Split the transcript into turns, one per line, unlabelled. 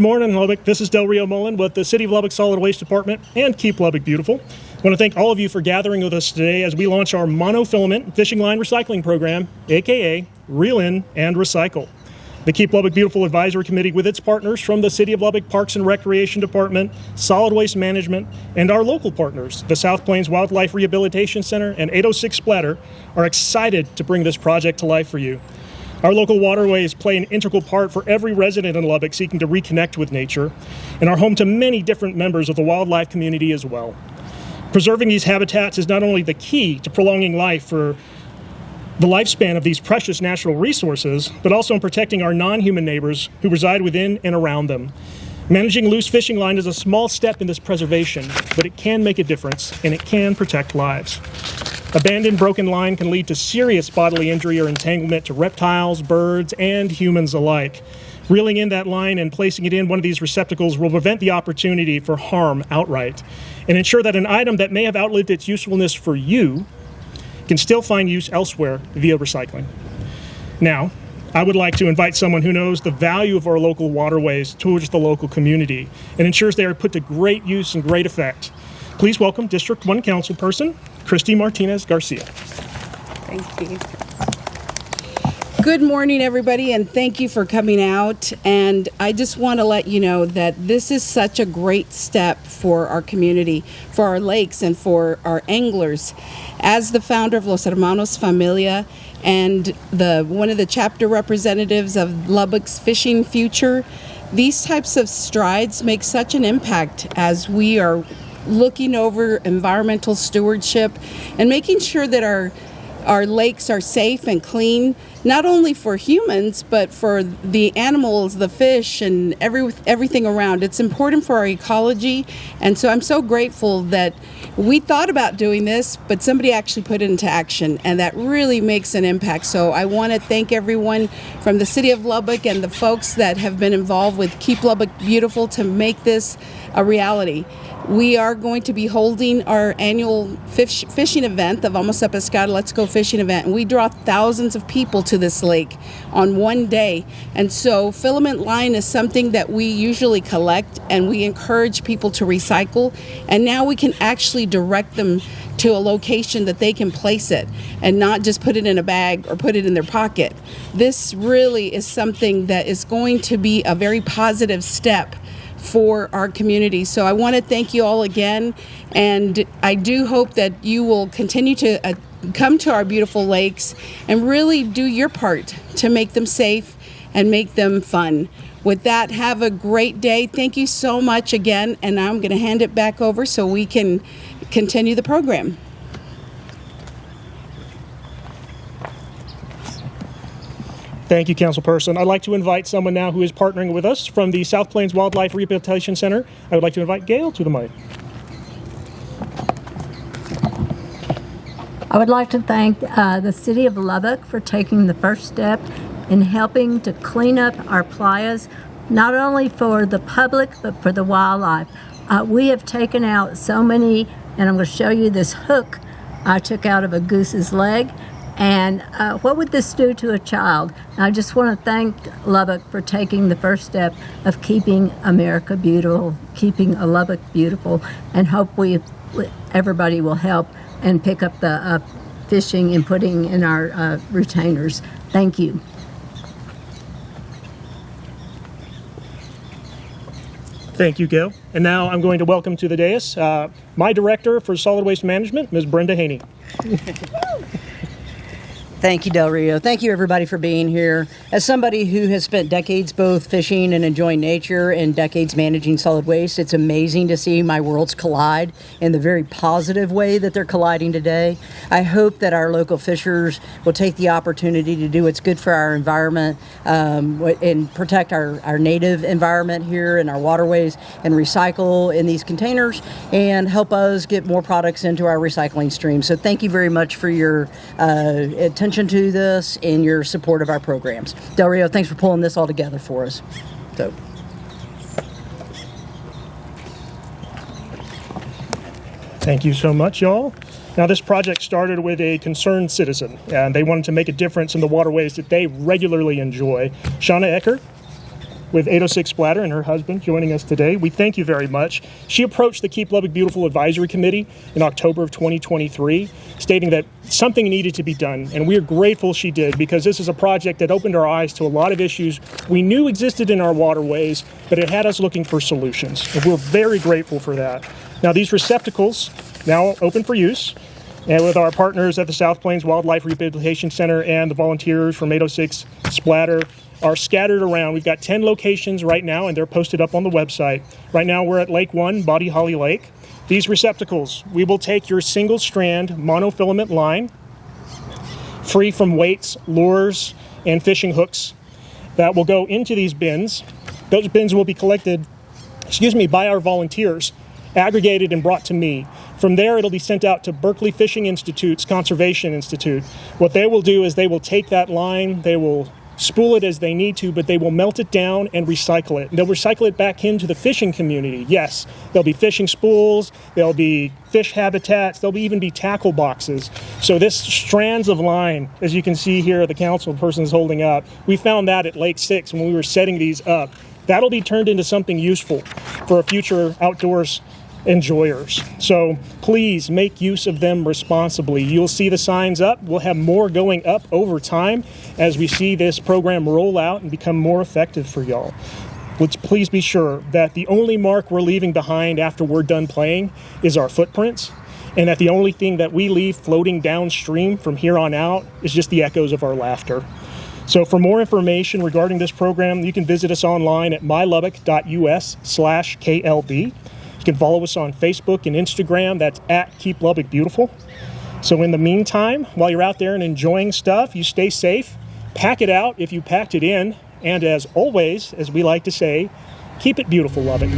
morning, Lubbock. This is Del Rio Mullen with the City of Lubbock Solid Waste Department and Keep Lubbock Beautiful. I want to thank all of you for gathering with us today as we launch our Monofilament fishing line recycling program, aka Reel In and Recycle. The Keep Lubbock Beautiful Advisory Committee, with its partners from the City of Lubbock Parks and Recreation Department, Solid Waste Management, and our local partners, the South Plains Wildlife Rehabilitation Center and 806 Splatter, are excited to bring this project to life for you. Our local waterways play an integral part for every resident in Lubbock seeking to reconnect with nature, and are home to many different members of the wildlife community as well. Preserving these habitats is not only the key to prolonging life for the lifespan of these precious natural resources, but also in protecting our non-human neighbors who reside within and around them. Managing loose fishing line is a small step in this preservation, but it can make a difference and it can protect lives. Abandoned broken line can lead to serious bodily injury or entanglement to reptiles, birds, and humans alike. Reeling in that line and placing it in one of these receptacles will prevent the opportunity for harm outright and ensure that an item that may have outlived its usefulness for you can still find use elsewhere via recycling. Now, I would like to invite someone who knows the value of our local waterways towards the local community and ensures they are put to great use and great effect. Please welcome District 1 Councilperson, Christy Martinez Garcia.
Thank you. Good morning, everybody, and thank you for coming out. And I just want to let you know that this is such a great step for our community, for our lakes, and for our anglers. As the founder of Los Hermanos Familia and one of the chapter representatives of Lubbock's Fishing Future, these types of strides make such an impact as we are looking over environmental stewardship and making sure that our lakes are safe and clean, not only for humans, but for the animals, the fish, and everything around. It's important for our ecology, and so I'm so grateful that we thought about doing this, but somebody actually put it into action, and that really makes an impact. So I want to thank everyone from the City of Lubbock and the folks that have been involved with Keep Lubbock Beautiful to make this a reality. We are going to be holding our annual fishing event, the Vamos a Pescar, Let's Go Fishing event, and we draw thousands of people to this lake on one day. And so filament line is something that we usually collect, and we encourage people to recycle, and now we can actually direct them to a location that they can place it and not just put it in a bag or put it in their pocket. This really is something that is going to be a very positive step for our community. So I want to thank you all again, and I do hope that you will continue to come to our beautiful lakes and really do your part to make them safe and make them fun. With that, have a great day. Thank you so much again, and I'm going to hand it back over so we can continue the program.
Thank you, Councilperson. I'd like to invite someone now who is partnering with us from the South Plains Wildlife Rehabilitation Center. I would like to invite Gail to the mic.
I would like to thank the City of Lubbock for taking the first step in helping to clean up our playas, not only for the public, but for the wildlife. We have taken out so many, and I'm going to show you this hook I took out of a goose's leg. And what would this do to a child? And I just want to thank Lubbock for taking the first step of keeping America beautiful, keeping Lubbock beautiful, and hope everybody will help and pick up the fishing and putting in our retainers. Thank you.
Thank you, Gail. And now I'm going to welcome to the dais my Director for Solid Waste Management, Ms. Brenda Haney.
Thank you, Del Rio. Thank you, everybody, for being here. As somebody who has spent decades both fishing and enjoying nature and decades managing solid waste, it's amazing to see my worlds collide in the very positive way that they're colliding today. I hope that our local fishers will take the opportunity to do what's good for our environment and protect our native environment here and our waterways and recycle in these containers and help us get more products into our recycling stream. So thank you very much for your attention to this and your support of our programs. Del Rio, thanks for pulling this all together for us. So.
Thank you so much, y'all. Now, this project started with a concerned citizen, and they wanted to make a difference in the waterways that they regularly enjoy. Shauna Ecker. with 806 Splatter and her husband joining us today. We thank you very much. She approached the Keep Lubbock Beautiful Advisory Committee in October of 2023, stating that something needed to be done, and we are grateful she did, because this is a project that opened our eyes to a lot of issues we knew existed in our waterways, but it had us looking for solutions, and we're very grateful for that. Now, these receptacles now open for use, and with our partners at the South Plains Wildlife Rehabilitation Center and the volunteers from 806 Splatter are scattered around. We've got 10 locations right now, and they're posted up on the website. Right now, we're at Lake 1, Body Holly Lake. These receptacles, we will take your single strand monofilament line, free from weights, lures, and fishing hooks, that will go into these bins. Those bins will be collected, by our volunteers, aggregated and brought to me. From there, it'll be sent out to Berkeley Fishing Institute's Conservation Institute. What they will do is they will take that line, they will spool it as they need to, but they will melt it down and recycle it. And they'll recycle it back into the fishing community. Yes, there'll be fishing spools, there'll be fish habitats, there'll even be tackle boxes. So this strands of line, as you can see here, the council person is holding up, we found that at Lake 6 when we were setting these up. That'll be turned into something useful for future outdoors enjoyers. So please make use of them responsibly. You'll see the signs up. We'll have more going up over time as we see this program roll out and become more effective for y'all. Let's please be sure that the only mark we're leaving behind after we're done playing is our footprints, and that the only thing that we leave floating downstream from here on out is just the echoes of our laughter. So for more information regarding this program, you can visit us online at mylubbock.us/KLB. You can follow us on Facebook and Instagram. That's at Keep Lubbock Beautiful. So in the meantime, while you're out there and enjoying stuff, you stay safe, pack it out if you packed it in, and as always, as we like to say, keep it beautiful, Lubbock.